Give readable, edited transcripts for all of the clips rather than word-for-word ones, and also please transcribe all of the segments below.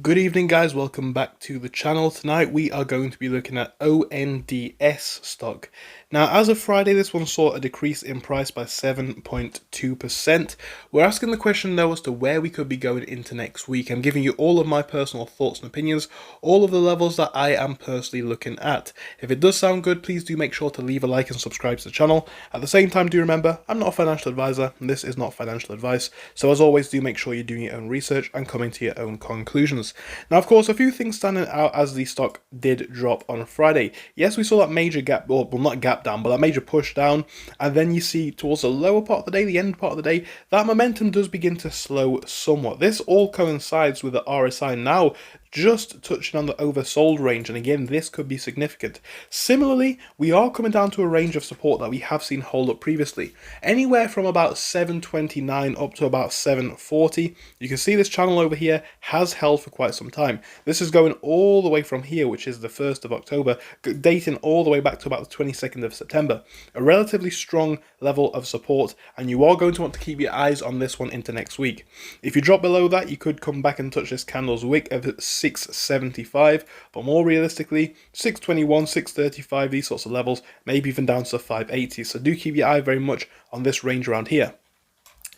Good evening guys, welcome back to the channel. Tonight we are going to be looking at ONDS stock. Now as of Friday this one saw a decrease in price by 7.2%. We're asking the question though as to where we could be going into next week. I'm giving you all of my personal thoughts and opinions, all of the levels that I am personally looking at. If it does sound good, please do make sure to leave a like and subscribe to the channel. At the same time, do remember, I'm not a financial advisor and this is not financial advice. So as always, do make sure you're doing your own research and coming to your own conclusions. Now, of course, a few things standing out as the stock did drop on Friday. Yes, we saw that major gap, well, not gap down, but that major push down. And then you see towards the lower part of the day, the end part of the day, that momentum does begin to slow somewhat. This all coincides with the RSI now just touching on the oversold range, and again this could be significant. Similarly, we are coming down to a range of support that we have seen hold up previously, anywhere from about 729 up to about 740. You can see this channel over here has held for quite some time. This is going all the way from here, which is the 1st of October, dating all the way back to about the 22nd of September. A relatively strong level of support, and you are going to want to keep your eyes on this one into next week. If you drop below that, you could come back and touch this candle's wick of 675, but more realistically 621, 635, these sorts of levels, maybe even down to 580. So do keep your eye very much on this range around here.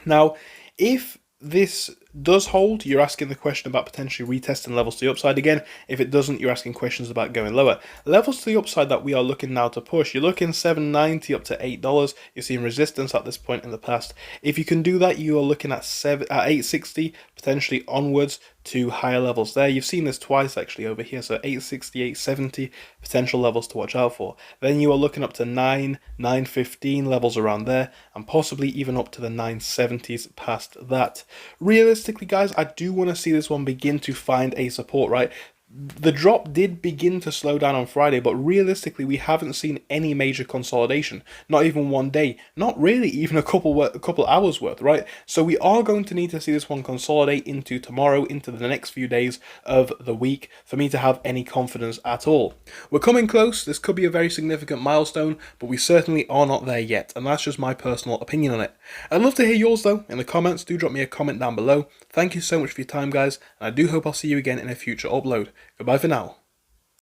Now, if this does hold, you're asking the question about potentially retesting levels to the upside again. If it doesn't, you're asking questions about going lower. Levels to the upside that we are looking now to push, you're looking $7.90 up to $8. You're seeing resistance at this point in the past. If you can do that, you are looking at $8.60, potentially onwards to higher levels there. You've seen this twice actually over here, so $8.60, $8.70 potential levels to watch out for. Then you are looking up to $9.15 levels around there, and possibly even up to the 970s past that. Realistically, guys, I do want to see this one begin to find a support, right? The drop did begin to slow down on Friday, but realistically, we haven't seen any major consolidation. Not even one day. Not really even a couple hours worth, right? So we are going to need to see this one consolidate into tomorrow, into the next few days of the week, for me to have any confidence at all. We're coming close. This could be a very significant milestone, but we certainly are not there yet, and that's just my personal opinion on it. I'd love to hear yours, though, in the comments. Do drop me a comment down below. Thank you so much for your time, guys, and I do hope I'll see you again in a future upload. Goodbye for now.